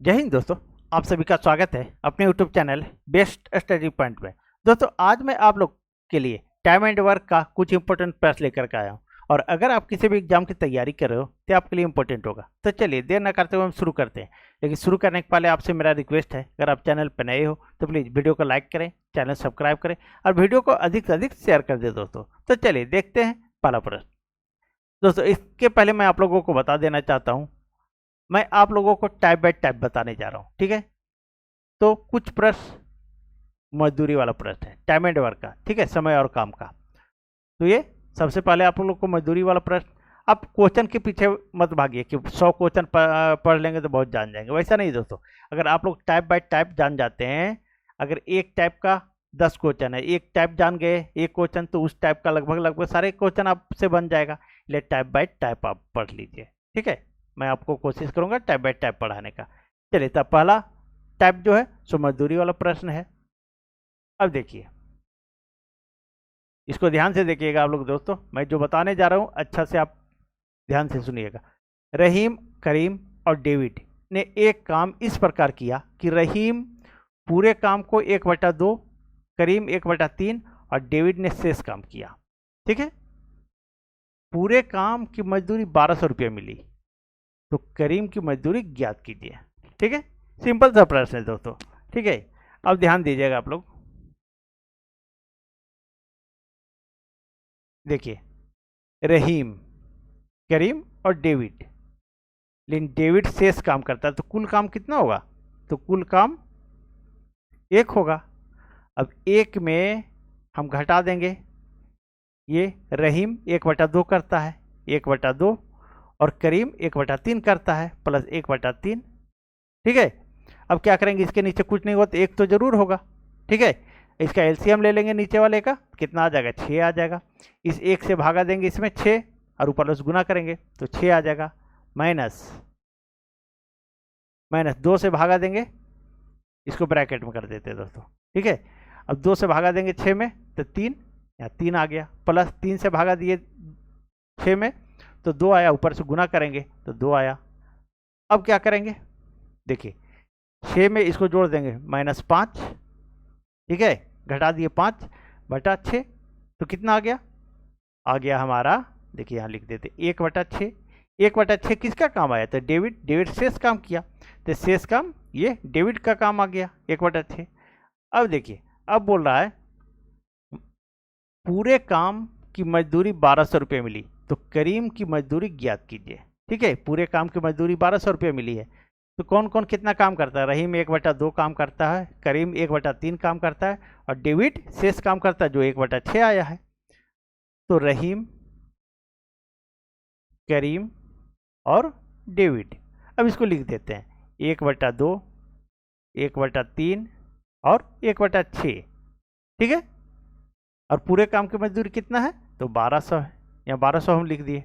जय हिंद दोस्तों। आप सभी का स्वागत है अपने YouTube channel best study point में। दोस्तों आज मैं आप लोग के लिए टाइम एंड वर्क का कुछ इंपॉर्टेंट प्रश्न लेकर के आया हूं और अगर आप किसी भी एग्जाम की तैयारी कर रहे हो तो आपके लिए इंपॉर्टेंट होगा। तो चलिए देर न करते हुए हम शुरू करते हैं। लेकिन शुरू करने के पहले आपसे मेरा रिक्वेस्ट है, अगर आप चैनल पर नए हो तो प्लीज़ वीडियो को लाइक करें, चैनल सब्सक्राइब करें और वीडियो को अधिक से अधिक शेयर कर दें दोस्तों। तो चलिए देखते हैं पहला प्रश्न। दोस्तों इसके पहले मैं आप लोगों को बता देना चाहता हूँ, मैं आप लोगों को टाइप बाय टाइप बताने जा रहा हूँ, ठीक है। तो कुछ प्रश्न मजदूरी वाला प्रश्न है, टाइम एंड वर्क का, ठीक है, समय और काम का। तो ये सबसे पहले आप लोग को मजदूरी वाला प्रश्न। आप क्वेश्चन के पीछे मत भागिए कि 100 क्वेश्चन पढ़ लेंगे तो बहुत जान जाएंगे, वैसा नहीं दोस्तों। अगर आप लोग टाइप बाय टाइप जान जाते हैं, अगर एक टाइप का 10 क्वेश्चन है, एक टाइप जान गए एक क्वेश्चन, तो उस टाइप का लगभग लगभग सारे क्वेश्चन आपसे बन जाएगा। इसलिए टाइप बाय टाइप आप पढ़ लीजिए, ठीक है। मैं आपको कोशिश करूंगा टाइप बाय टाइप पढ़ाने का। चलिए तब पहला टाइप जो है सो मजदूरी वाला प्रश्न है। अब देखिए, इसको ध्यान से देखिएगा आप लोग दोस्तों, मैं जो बताने जा रहा हूं अच्छा से आप ध्यान से सुनिएगा। रहीम, करीम और डेविड ने एक काम इस प्रकार किया कि रहीम पूरे काम को 1/2, करीम 1/3 और डेविड ने शेष काम किया, ठीक है। पूरे काम की मजदूरी 1200 रुपये मिली, तो करीम की मजदूरी ज्ञात कीजिए, ठीक है। सिंपल सा प्रश्न है दोस्तों, ठीक है। अब ध्यान दीजिएगा आप लोग, देखिए रहीम, करीम और डेविड, लेकिन डेविड शेष काम करता है तो कुल काम कितना होगा? तो कुल काम 1 होगा। अब 1 में हम घटा देंगे, ये रहीम 1/2 करता है, 1/2 और करीम 1/3 करता है, प्लस 1/3, ठीक है। अब क्या करेंगे, इसके नीचे कुछ नहीं होगा तो 1 तो जरूर होगा, ठीक है। इसका एलसीएम ले लेंगे नीचे वाले का, कितना आ जाएगा? 6 आ जाएगा। इस 1 से भागा देंगे इसमें 6 और ऊपर प्लस गुना करेंगे तो 6 आ जाएगा। माइनस माइनस 2 से भागा देंगे, इसको ब्रैकेट में कर देते हैं दोस्तों, ठीक है। अब 2 से भागा देंगे 6 में तो 3, यहाँ 3 आ गया, प्लस 3 से भागा दिए 6 में तो 2 आया, ऊपर से गुना करेंगे तो 2 आया। अब क्या करेंगे, देखिए 6 में इसको जोड़ देंगे -5, ठीक है, घटा दिए 5/6 तो कितना आ गया? आ गया हमारा, देखिए यहाँ लिख देते 1/6। 1/6 किसका काम आया? तो डेविड, डेविड शेष काम किया, तो शेष काम ये डेविड का काम आ गया 1/6। अब देखिए, अब बोल रहा है पूरे काम की मजदूरी 1200 रुपये मिली, तो करीम की मजदूरी ज्ञात कीजिए, ठीक है। पूरे काम की मजदूरी 1200 रुपये मिली है, तो कौन कौन कितना काम करता है? रहीम 1/2 काम करता है, करीम 1/3 काम करता है और डेविड शेष काम करता है जो 1/6 आया है। तो रहीम, करीम और डेविड, अब इसको लिख देते हैं 1/2, 1/3 और 1/6, ठीक है। और पूरे काम की मजदूरी कितना है? तो 1200 है, यहाँ 1200 हम लिख दिए।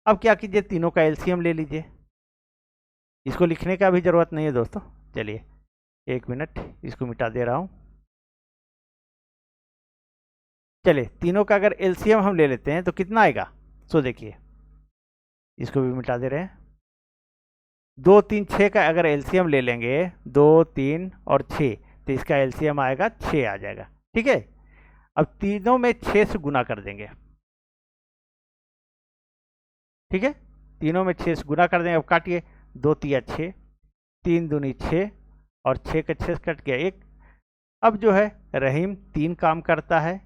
अब क्या कीजिए, तीनों का एलसीएम ले लीजिए। इसको लिखने का भी जरूरत नहीं है दोस्तों, चलिए 1 मिनट इसको मिटा दे रहा हूँ। चलिए तीनों का अगर एलसीएम हम ले लेते हैं तो कितना आएगा? सो देखिए, इसको भी मिटा दे रहे हैं। 2 3 6 का अगर एलसीएम ले लेंगे, 2 3 और 6, तो इसका एलसीएम आएगा 6 आ जाएगा, ठीक है। अब तीनों में 6 से गुना कर देंगे, ठीक है। तीनों में 6 से गुना कर देंगे। अब काटिए, 2 तिया 6, 3 दूनी 6 और 6 का 6 कट गया 1। अब जो है रहीम 3 काम करता है,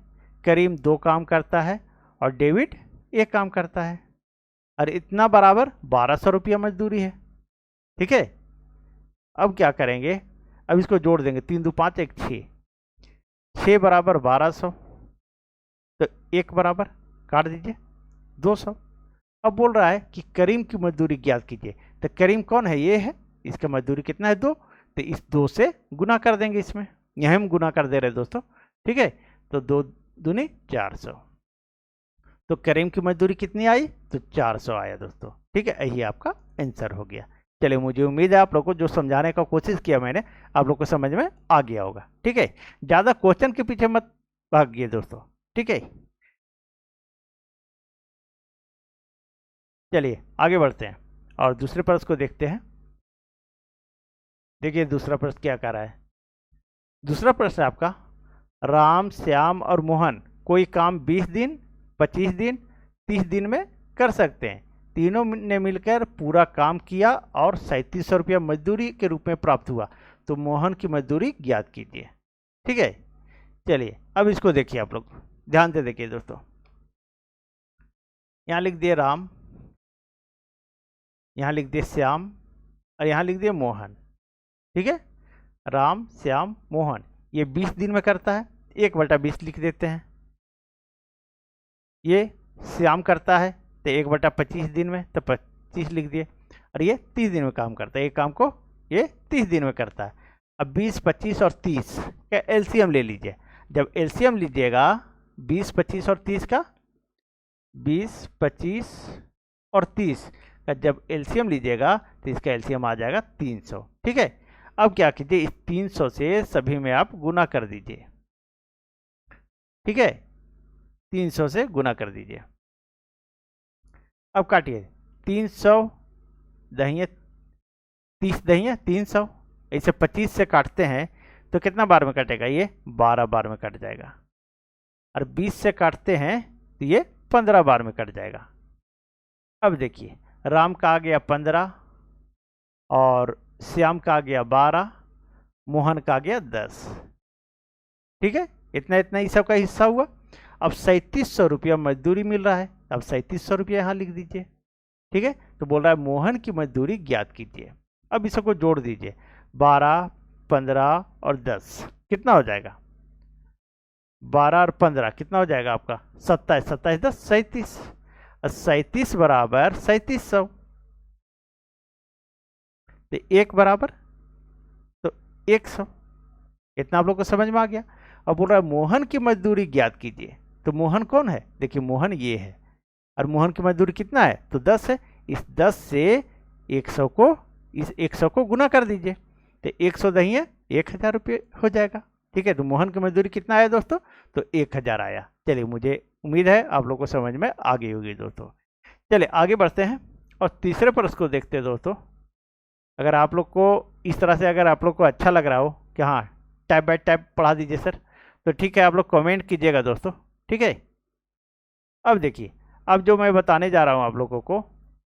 करीम 2 काम करता है और डेविड 1 काम करता है, और इतना बराबर 1200 रुपया मजदूरी है, ठीक है। अब क्या करेंगे, अब इसको जोड़ देंगे, 3 दो 5 1 6, 6 बराबर 1200, तो 1 बराबर काट दीजिए 200। अब बोल रहा है कि करीम की मजदूरी ज्ञात कीजिए, तो करीम कौन है? ये है, इसका मजदूरी कितना है? 2, तो इस 2 से गुना कर देंगे, इसमें यहीं हम गुना कर दे रहे हैं दोस्तों, ठीक है। तो 2 दूनी 400, तो करीम की मजदूरी कितनी आई? तो 400 आया दोस्तों, ठीक है। यही आपका आंसर हो गया। चलिए मुझे उम्मीद है आप लोग को जो समझाने का कोशिश किया मैंने, आप लोग को समझ में आ गया होगा, ठीक है। ज़्यादा क्वेश्चन के पीछे मत भागिए दोस्तों, ठीक है। चलिए आगे बढ़ते हैं और दूसरे प्रश्न को देखते हैं। देखिए दूसरा प्रश्न क्या कर रहा है। दूसरा प्रश्न है आपका, राम, श्याम और मोहन कोई काम 20 दिन, 25 दिन, 30 दिन में कर सकते हैं। तीनों ने मिलकर पूरा काम किया और 3700 रुपया मजदूरी के रूप में प्राप्त हुआ, तो मोहन की मजदूरी ज्ञात कीजिए। ठीक है, चलिए अब इसको देखिए, आप लोग ध्यान से देखिए दोस्तों। यहाँ लिख दिए राम, यहाँ लिख दिए श्याम और यहाँ लिख दिए मोहन। ठीक है, राम, श्याम, मोहन ये 20 दिन में करता है, 1/20 लिख देते हैं। ये श्याम करता है तो 1/25 दिन में, तो 25 लिख दिए। और ये 30 दिन में काम करता है, एक काम को ये 30 दिन में करता है। अब 20, 25 और 30 का एलसीएम ले लीजिए। जब एलसीएम लीजिएगा 20, 25 और 30 का, 20, 25 और 30 का जब एलसीएम लीजिएगा तो इसका एलसीएम आ जाएगा 300। ठीक है, अब क्या कीजिए, इस 300 से सभी में आप गुना कर दीजिए। ठीक है, 300 से गुना कर दीजिए। अब काटिए, 300 दहिए 30 दहिए 300, ऐसे 25 से काटते हैं तो कितना बार में कटेगा, ये 12 बार में कट जाएगा। और 20 से काटते हैं तो ये 15 बार में कट जाएगा। अब देखिए, राम का आ गया 15 और श्याम का आ गया 12, मोहन का आ गया 10। ठीक है, इतना इतना ही सब का हिस्सा हुआ। अब 3700 रुपया मजदूरी मिल रहा है, अब 3700 रुपया यहाँ लिख दीजिए। ठीक है, तो बोल रहा है मोहन की मजदूरी ज्ञात कीजिए। अब इसको जोड़ दीजिए, 12, 15 और 10 कितना हो जाएगा, 12 और 15 कितना हो जाएगा आपका 27, 27 10 37, 37 बराबर 3700, तो 1 बराबर तो 100। इतना आप लोग को समझ में आ गया। अब बोल रहा है मोहन की मजदूरी ज्ञात कीजिए। तो मोहन कौन है, देखिए मोहन ये है, और मोहन की मजदूरी कितना है, तो 10 है। इस 10 से 100 को, इस 100 को गुना कर दीजिए, तो 100 दहिए 1000 रुपये हो जाएगा। ठीक है, तो मोहन की मजदूरी कितना आया दोस्तों, तो 1000 आया। चलिए, मुझे उम्मीद है आप लोग को समझ में आ गई होगी दोस्तों। चलिए आगे बढ़ते हैं और तीसरे प्रश्न को देखते हैं दोस्तों। अगर आप लोग को इस तरह से, अगर आप लोग को अच्छा लग रहा हो कि हाँ टाइप बाय टाइप पढ़ा दीजिए सर, तो ठीक है, आप लोग कमेंट कीजिएगा दोस्तों। ठीक है, अब देखिए, अब जो मैं बताने जा रहा हूँ आप लोगों को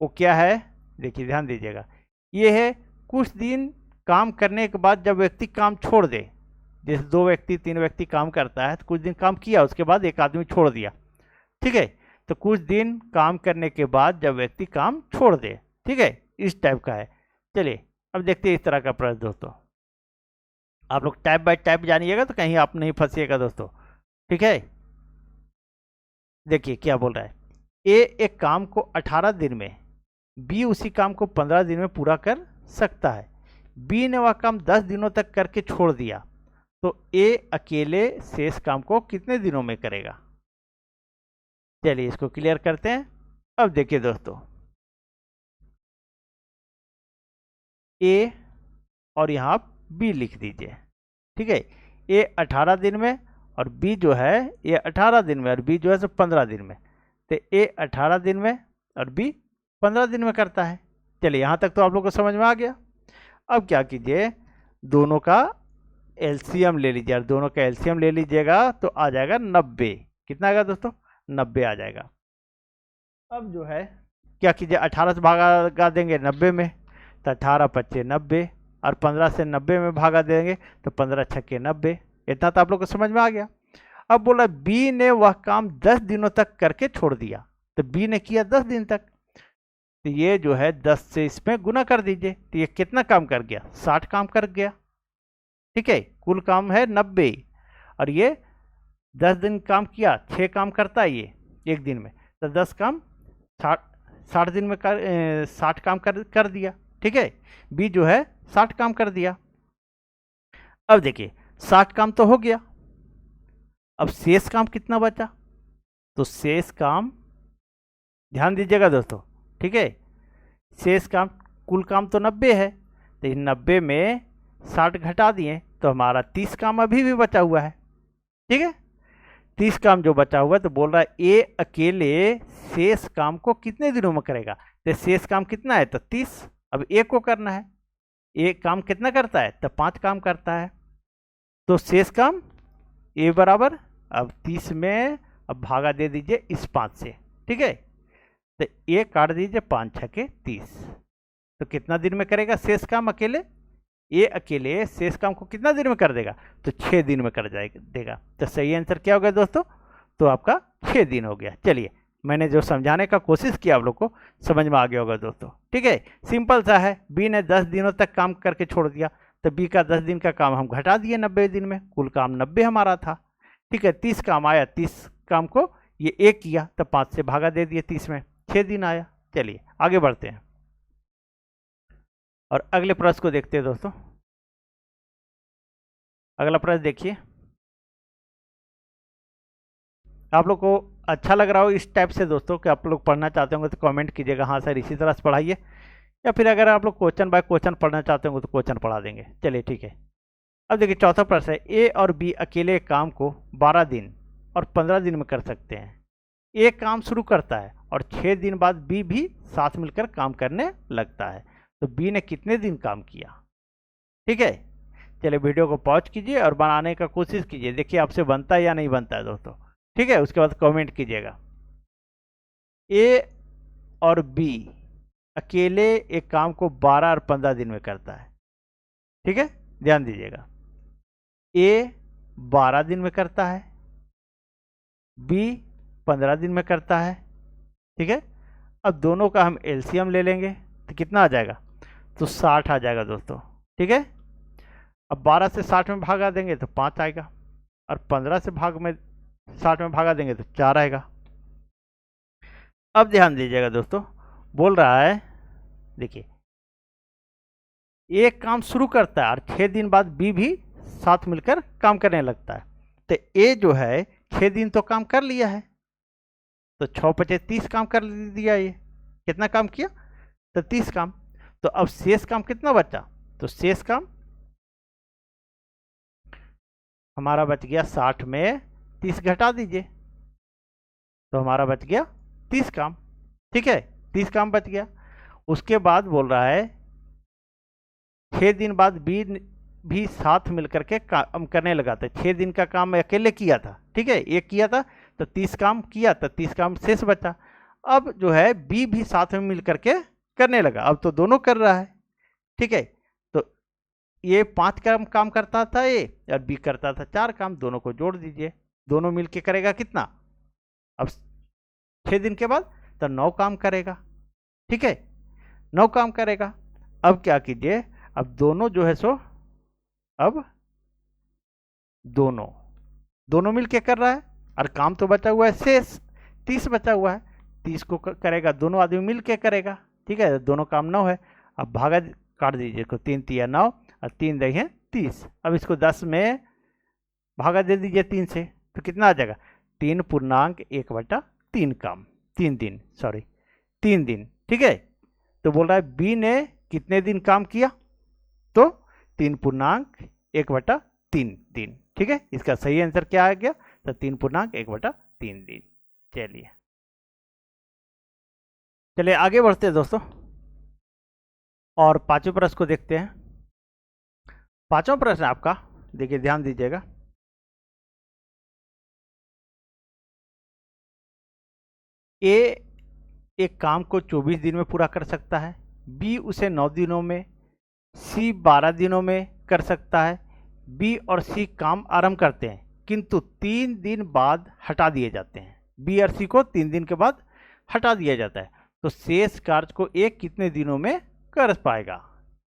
वो क्या है, देखिए ध्यान दीजिएगा। ये है कुछ दिन काम करने के बाद जब व्यक्ति काम छोड़ दे, जैसे 2 व्यक्ति 3 व्यक्ति काम करता है, तो कुछ दिन काम किया उसके बाद एक आदमी छोड़ दिया। ठीक है, तो कुछ दिन काम करने के बाद जब व्यक्ति काम छोड़ दे, ठीक है, इस टाइप का है। चलिए अब देखते हैं इस तरह का प्रश्न दोस्तों। आप लोग टाइप बाय टाइप जानिएगा तो कहीं आप नहीं फंसिएगा दोस्तों। ठीक है, देखिए क्या बोल रहा है, ए एक काम को 18 दिन में, बी उसी काम को 15 दिन में पूरा कर सकता है। बी ने वह काम 10 दिनों तक करके छोड़ दिया, तो ए अकेले शेष काम को कितने दिनों में करेगा। चलिए इसको क्लियर करते हैं। अब देखिए दोस्तों, ए और यहाँ आप बी लिख दीजिए। ठीक है, ए 18 दिन में और बी जो है ये 18 दिन में और बी जो है सो 15 दिन में, तो ए 18 दिन में और बी 15 दिन में करता है। चलिए यहाँ तक तो आप लोग को समझ में आ गया। अब क्या कीजिए, दोनों का एलसीएम ले लीजिए, और दोनों का एलसीएम ले लीजिएगा तो आ जाएगा 90। कितना आएगा दोस्तों, 90 आ जाएगा। अब जो है क्या कीजिए, 18 से भागा देंगे 90 में, तो 18 25 90, और 15 से 90 में भागा देंगे तो 15 छक्के 90। इतना तो आप लोग को समझ में आ गया। अब बोला बी ने वह काम 10 दिनों तक करके छोड़ दिया, तो बी ने किया 10 दिन तक, तो ये जो है 10 से इसमें गुना कर दीजिए, तो ये कितना काम कर गया, 60 काम कर गया। ठीक है, कुल काम है 90 और ये 10 दिन काम किया, 6 काम करता है ये एक दिन में, तो 10 काम 60 दिन में 60 काम कर दिया। ठीक है, बी जो है 60 काम कर दिया। अब देखिए 60 काम तो हो गया, अब शेष काम कितना बचा, तो शेष काम ध्यान दीजिएगा दोस्तों। ठीक है, शेष काम, कुल काम तो 90 है, तो 90 में 60 घटा दिए तो हमारा 30 काम अभी भी बचा हुआ है। ठीक है, 30 काम जो बचा हुआ है, तो बोल रहा है ए अकेले शेष काम को कितने दिनों में करेगा, तो शेष काम कितना है, तो 30। अब ए को करना है, एक काम कितना करता है, तो 5 काम करता है। तो शेष काम ए बराबर, अब 30 में अब भागा दे दीजिए इस 5 से, ठीक है। तो ए काट दीजिए, 5 छके 30। तो कितना दिन में करेगा शेष काम अकेले, ये अकेले शेष काम को कितना दिन में कर देगा, तो 6 दिन में कर देगा। तो सही आंसर क्या हो गया दोस्तों, तो आपका 6 दिन हो गया। चलिए, मैंने जो समझाने का कोशिश किया आप लोग को समझ में आ गया होगा दोस्तों, ठीक है। सिंपल सा है, बी ने 10 दिनों तक काम करके छोड़ दिया, तो बी का 10 दिन का काम हम घटा दिए 90 दिन में, कुल काम 90 हमारा था, ठीक है। 30 काम आया, 30 काम को ये एक किया तो 5 से भागा दे दिए 30 में, 6 दिन आया। चलिए आगे बढ़ते हैं और अगले प्रश्न को देखते हैं दोस्तों। अगला प्रश्न देखिए, आप लोग को अच्छा लग रहा हो इस टाइप से दोस्तों कि आप लोग पढ़ना चाहते होंगे तो कमेंट कीजिएगा, हाँ सर इसी तरह से पढ़ाइए, या फिर अगर आप लोग क्वेश्चन बाय क्वेश्चन पढ़ना चाहते होंगे तो क्वेश्चन पढ़ा देंगे। चलिए ठीक है। अब देखिए चौथा प्रश्न है, ए और बी अकेले काम को 12 दिन और 15 दिन में कर सकते हैं। ए काम शुरू करता है और 6 दिन बाद बी भी साथ मिलकर काम करने लगता है, तो बी ने कितने दिन काम किया, ठीक है। चलिए वीडियो को पॉज कीजिए और बनाने का कोशिश कीजिए, देखिए आपसे बनता है या नहीं बनता है दोस्तों, ठीक है। उसके बाद कमेंट कीजिएगा। ए और बी अकेले एक काम को 12 और 15 दिन में करता है, ठीक है, ध्यान दीजिएगा। ए 12 दिन में करता है, बी 15 दिन में करता है, ठीक है। अब दोनों का हम एलसीएम ले लेंगे तो कितना आ जाएगा, तो 60 आ जाएगा दोस्तों, ठीक है। अब 12 से 60 में भागा देंगे तो 5 आएगा, और 15 से 60 में भागा देंगे तो 4 आएगा। अब ध्यान दीजिएगा दोस्तों, बोल रहा है देखिए एक काम शुरू करता है और 6 दिन बाद बी भी साथ मिलकर काम करने लगता है, तो ए जो है 6 दिन तो काम कर लिया है, तो 6 पचे 30 काम कर दिया। ये कितना काम किया, तो 30 काम। तो अब शेष काम कितना बचा, तो शेष काम हमारा बच गया 60 में 30 घटा दीजिए, तो हमारा बच गया 30 काम, ठीक है, 30 काम बच गया। उसके बाद बोल रहा है 6 दिन बाद बी भी साथ मिलकर के काम करने लगा था। 6 दिन का काम अकेले किया था, ठीक है, एक किया था, तो 30 काम किया, तो 30 काम शेष बचा। अब जो है बी भी साथ में मिलकर के करने लगा, अब तो दोनों कर रहा है, ठीक है। तो ये 5 काम करता था ए, और बी करता था 4 काम, दोनों को जोड़ दीजिए, दोनों मिलके करेगा कितना, अब 6 दिन के बाद तो 9 काम करेगा, ठीक है, 9 काम करेगा। अब क्या कीजिए, अब दोनों जो है सो अब दोनों मिलके कर रहा है, और काम तो बचा हुआ है शेष 30 बचा हुआ है, 30 को करेगा दोनों आदमी मिलके करेगा, ठीक है, दोनों काम 9 है। अब भागा काट दीजिए, को 3 तिया 9 और 3 दही 30। अब इसको 10 में भागा दे दीजिए 3 से, तो कितना आ जाएगा, 3.1/3 काम, 3 दिन, सॉरी 3 दिन, ठीक है। तो बोल रहा है बी ने कितने दिन काम किया, तो 3.1/3 दिन, ठीक है। इसका सही आंसर क्या आ गया, तो 3.1/3 दिन। चलिए आगे बढ़ते हैं दोस्तों और पांचवें प्रश्न को देखते हैं। पांचवा प्रश्न आपका देखिए, ध्यान दीजिएगा। ए एक काम को 24 दिन में पूरा कर सकता है, बी उसे 9 दिनों में, सी 12 दिनों में कर सकता है। बी और सी काम आरंभ करते हैं किंतु 3 दिन बाद हटा दिए जाते हैं। बी और सी को 3 दिन के बाद हटा दिया जाता है, तो शेष कार्य को एक कितने दिनों में कर पाएगा।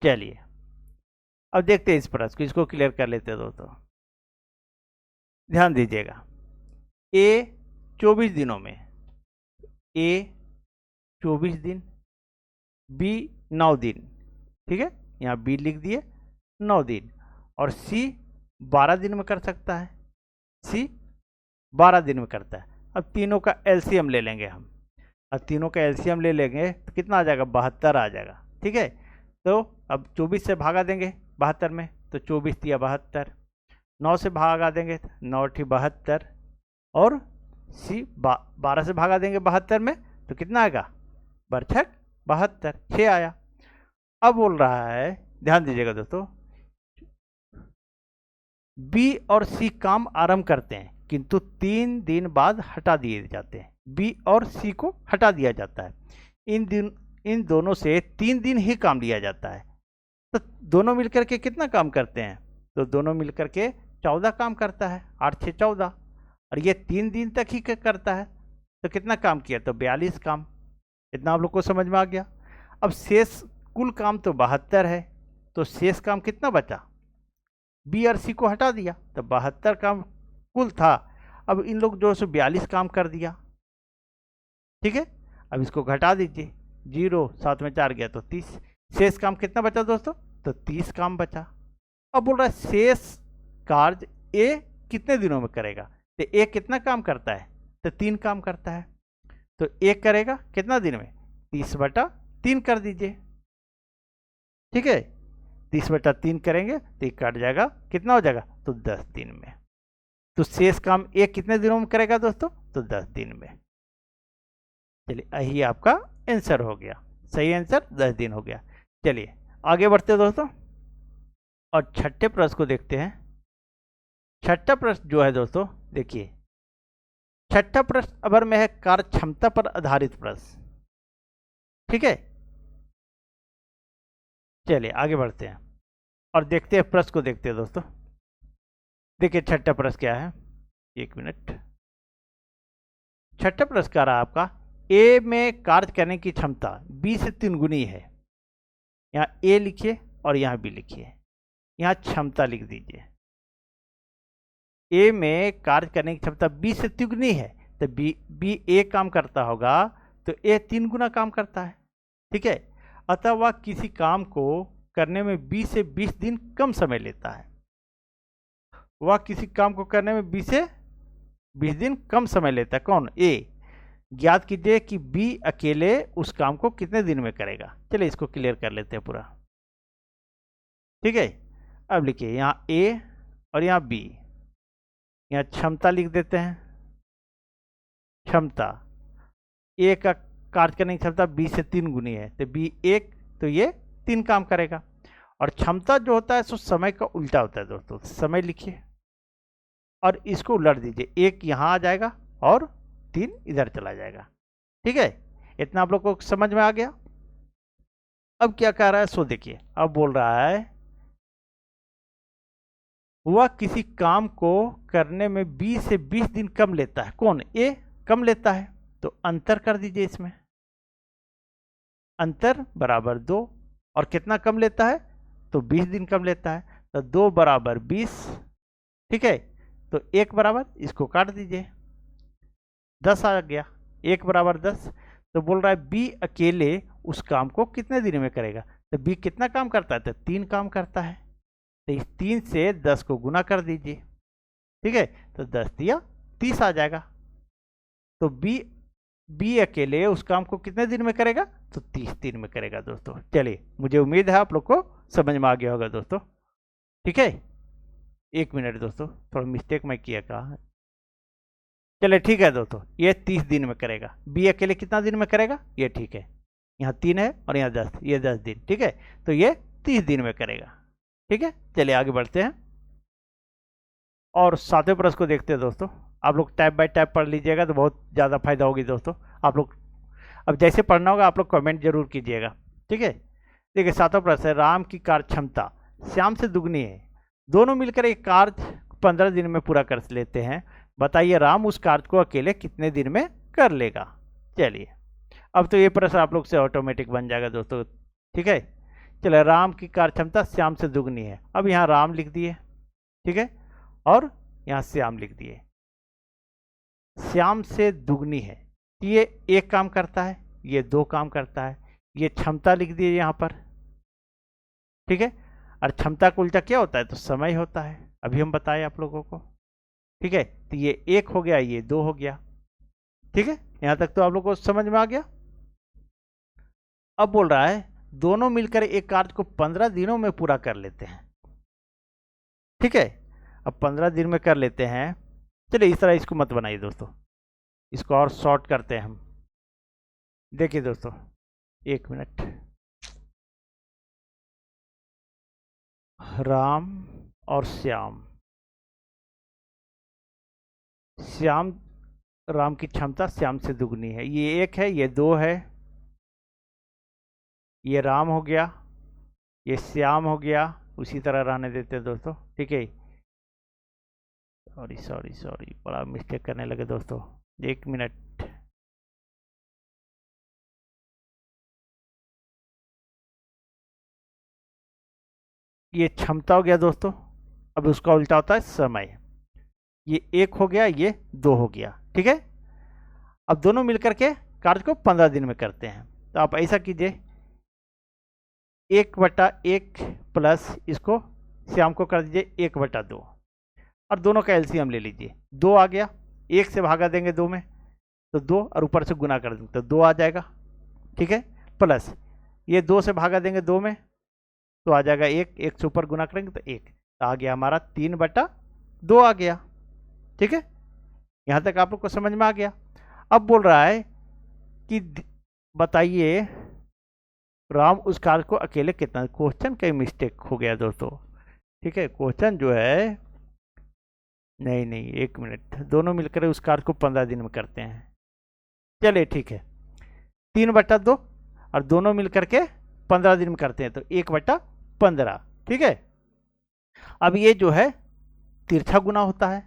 चलिए अब देखते हैं इस प्रश्न को, इसको क्लियर कर लेते हैं दोस्तों। ध्यान दीजिएगा, ए 24 दिनों में, ए 24 दिन, बी 9 दिन, ठीक है, यहाँ बी लिख दिए 9 दिन, और सी 12 दिन में कर सकता है, सी 12 दिन में करता है। अब तीनों का एलसीएम ले लेंगे हम, अब तीनों का एलसीएम ले लेंगे तो कितना आ जाएगा, 72 आ जाएगा, ठीक है। तो अब 24 से भागा देंगे 72 में, तो 24 तिया 72, 9 से भागा देंगे 9 ठी 72, और सी 12 से भागा देंगे 72 में, तो कितना आएगा, बरछक 72, 6 आया। अब बोल रहा है ध्यान दीजिएगा दोस्तों, बी और सी काम आरंभ करते हैं किंतु 3 दिन बाद हटा दिए जाते हैं। बी और सी को हटा दिया जाता है। इन दोनों से 3 दिन ही काम लिया जाता है। तो दोनों मिलकर के कितना काम करते हैं? तो दोनों मिलकर के 14 काम करता है, 8 6 14, और ये 3 दिन तक ही करता है। तो कितना काम किया? तो 42 काम। इतना आप लोग को समझ में आ गया। अब शेष कुल काम तो 72 है, तो शेष काम कितना बचा? बी और सी को हटा दिया तो 72 काम कुल था। अब इन लोग जो 42 काम कर दिया, ठीक है। अब इसको घटा दीजिए, 0 7 में 4 गया तो 30। शेष काम कितना बचा दोस्तों? तो 30 काम बचा। अब बोल रहा है शेष कार्य ए कितने दिनों में करेगा? तो ए कितना काम करता है? तो 3 काम करता है। तो ए करेगा कितना दिन में? 30/3 कर दीजिए, ठीक है। 30/3 करेंगे तो ये कट जाएगा, कितना हो जाएगा? तो 10 दिन में। तो शेष काम ए कितने दिनों में करेगा दोस्तों? तो 10 दिन में। चलिए यही आपका आंसर हो गया, सही आंसर 10 दिन हो गया। चलिए आगे बढ़ते हैं दोस्तों, और छठे प्रश्न को देखते हैं। छठा प्रश्न जो है दोस्तों, देखिए छठा प्रश्न अगर में है कार्य क्षमता पर आधारित प्रश्न, ठीक है। चलिए आगे बढ़ते हैं और देखते हैं प्रश्न को, देखते हैं दोस्तों। देखिए छठा प्रश्न क्या है, 1 मिनट। छठा प्रश्न क्या रहा आपका? ए में कार्य करने की क्षमता बी से 3 गुनी है। यहाँ ए लिखिए और यहाँ बी लिखिए, यहाँ क्षमता लिख दीजिए। ए में कार्य करने की क्षमता बी से 3 गुनी है, तो बी ए काम करता होगा तो ए 3 गुना काम करता है, ठीक है। अतः वह किसी काम को करने में 20 से 20 दिन कम समय लेता है। वह किसी काम को करने में 20 से 20 दिन कम समय लेता है। कौन? ए। ज्ञात कीजिए कि बी अकेले उस काम को कितने दिन में करेगा। चलिए इसको क्लियर कर लेते हैं पूरा, ठीक है। अब लिखिए यहाँ ए और यहाँ बी, यहाँ क्षमता लिख देते हैं। क्षमता ए का कार्य करने की क्षमता 20 से 3 गुनी है, तो बी 1, तो ये 3 काम करेगा। और क्षमता जो होता है सो समय का उल्टा होता है दोस्तों। समय लिखिए और इसको उलट दीजिए, 1 यहाँ आ जाएगा और 3 इधर चला जाएगा, ठीक है। इतना आप लोग को समझ में आ गया। अब क्या कह रहा है सो देखिए, अब बोल रहा है वह किसी काम को करने में 20 से 20 दिन कम लेता है। कौन? ए कम लेता है, तो अंतर कर दीजिए इसमें। अंतर बराबर 2, और कितना कम लेता है? तो 20 दिन कम लेता है, तो 2 बराबर 20, ठीक है। तो 1 बराबर, इसको काट दीजिए, 10 आ गया। 1 बराबर 10। तो बोल रहा है बी अकेले उस काम को कितने दिन में करेगा। तो बी कितना काम करता है? तो 3 काम करता है। तो इस 3 से 10 को गुना कर दीजिए, ठीक है। तो 10 दिया 30 आ जाएगा। तो बी अकेले उस काम को कितने दिन में करेगा? तो 30 दिन में करेगा दोस्तों। चलिए मुझे उम्मीद है आप लोग को समझ में आ गया होगा दोस्तों, ठीक है। 1 मिनट दोस्तों, थोड़ा मिस्टेक मैं किया कहा। चलिए ठीक है दोस्तों, ये 30 दिन में करेगा। बी अकेले कितना दिन में करेगा? ये ठीक है, यहाँ 3 है और यहाँ 10, ये 10 दिन, ठीक है। तो ये 30 दिन में करेगा, ठीक है। चलिए आगे बढ़ते हैं और 7वें प्रश्न को देखते हैं दोस्तों। आप लोग टैप बाय टैप पढ़ लीजिएगा तो बहुत ज़्यादा फायदा होगी दोस्तों। आप लोग अब जैसे पढ़ना होगा आप लोग कमेंट जरूर कीजिएगा, ठीक है। देखिए 7वां प्रश्न है, राम की कार्य क्षमता श्याम से दुगनी है। दोनों मिलकर एक कार्य 15 दिन में पूरा कर लेते हैं। बताइए राम उस कार्य को अकेले कितने दिन में कर लेगा। चलिए अब तो ये प्रश्न आप लोग से ऑटोमेटिक बन जाएगा दोस्तों, ठीक है। चलिए राम की कार्य क्षमता श्याम से दुगनी है। अब यहाँ राम लिख दिए, ठीक है, और यहाँ श्याम लिख दिए। श्याम से दुगनी है, ये 1 काम करता है, ये 2 काम करता है, ये क्षमता लिख दिए यहाँ पर, ठीक है। और क्षमता का उल्टा क्या होता है? तो समय होता है, अभी हम बताए आप लोगों को, ठीक है। तो ये 1 हो गया, ये 2 हो गया, ठीक है। यहाँ तक तो आप लोगों को समझ में आ गया। अब बोल रहा है दोनों मिलकर एक कार्य को 15 दिनों में पूरा कर लेते हैं, ठीक है। अब 15 दिन में कर लेते हैं। चलिए इस तरह इसको मत बनाइए दोस्तों, इसको और शॉर्ट करते हैं हम। देखिए दोस्तों 1 मिनट, राम और श्याम। श्याम, राम की क्षमता श्याम से दुगनी है। ये 1 है, ये 2 है, ये राम हो गया, ये श्याम हो गया। उसी तरह रहने देते हैं दोस्तों, ठीक है। सॉरी सॉरी सॉरी, बड़ा मिस्टेक करने लगे दोस्तों, 1 मिनट। ये क्षमता हो गया दोस्तों। अब उसका उल्टा होता है समय। ये 1 हो गया, ये 2 हो गया, ठीक है। अब दोनों मिलकर के कार्य को 15 दिन में करते हैं। तो आप ऐसा कीजिए, 1/1 प्लस इसको श्याम को कर दीजिए 1/2, और दोनों का एलसीएम ले लीजिए। 2 आ गया, 1 से भागा देंगे 2 में तो 2, और ऊपर से गुना कर देंगे तो 2 आ जाएगा, ठीक है। प्लस ये 2 से भागा देंगे 2 में तो आ जाएगा 1, 1 से ऊपर गुना करेंगे तो 1, तो आ गया हमारा 3/2 आ गया, ठीक है। यहाँ तक आप लोग को समझ में आ गया। अब बोल रहा है कि बताइए राम उस कार्य को अकेले कितना। क्वेश्चन का मिस्टेक हो गया दोस्तों, ठीक है। क्वेश्चन जो है, नहीं नहीं 1 मिनट, दोनों मिलकर उस कार्य को 15 दिन में करते हैं। चलिए ठीक है, 3/2 और दोनों मिलकर के 15 दिन में करते हैं तो 1/15, ठीक है। अब ये जो है तिरछा गुना होता है।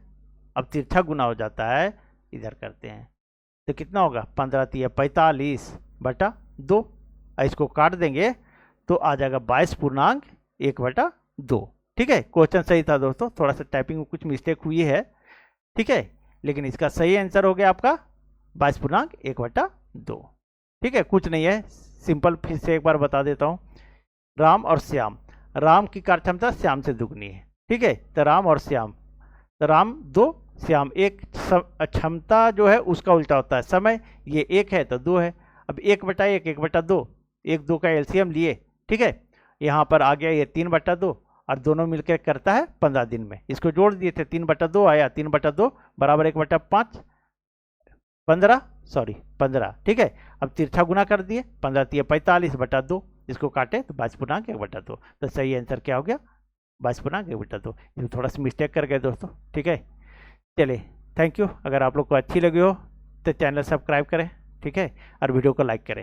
अब तिरछा गुना हो जाता है, इधर करते हैं तो कितना होगा, 15 × 45/2। इसको काट देंगे तो आ जाएगा 22.1/2, ठीक है। क्वेश्चन सही था दोस्तों, थोड़ा सा टाइपिंग में कुछ मिस्टेक हुई है, ठीक है, लेकिन इसका सही आंसर हो गया आपका 22.1/2, ठीक है। कुछ नहीं है, सिंपल। फिर से एक बार बता देता हूँ, राम और श्याम, राम की कार्य क्षमता श्याम से दुगनी है, ठीक है। तो राम और श्याम, तो राम 2, श्याम 1। क्षमता जो है उसका उल्टा होता है समय। ये 1 है तो 2 है। अब 1/1, 1/2, 1-2 का एलसीएम लिए, ठीक है। यहाँ पर आ गया ये 3/2, और दोनों मिलकर करता है 15 दिन में। इसको जोड़ दिए थे, 3/2 आया, 3/2 बराबर 1/5, 15, ठीक है। अब तिरछा गुना कर दिए, 15 × 45/2, इसको काटे तो 22.1/2। तो सही आंसर क्या हो गया, 22.1/2। इसमें थोड़ा सा मिस्टेक कर गए दोस्तों, ठीक है। चलिए, थैंक यू। अगर आप लोग को अच्छी लगी हो तो चैनल सब्सक्राइब करें, ठीक है, और वीडियो को लाइक करें।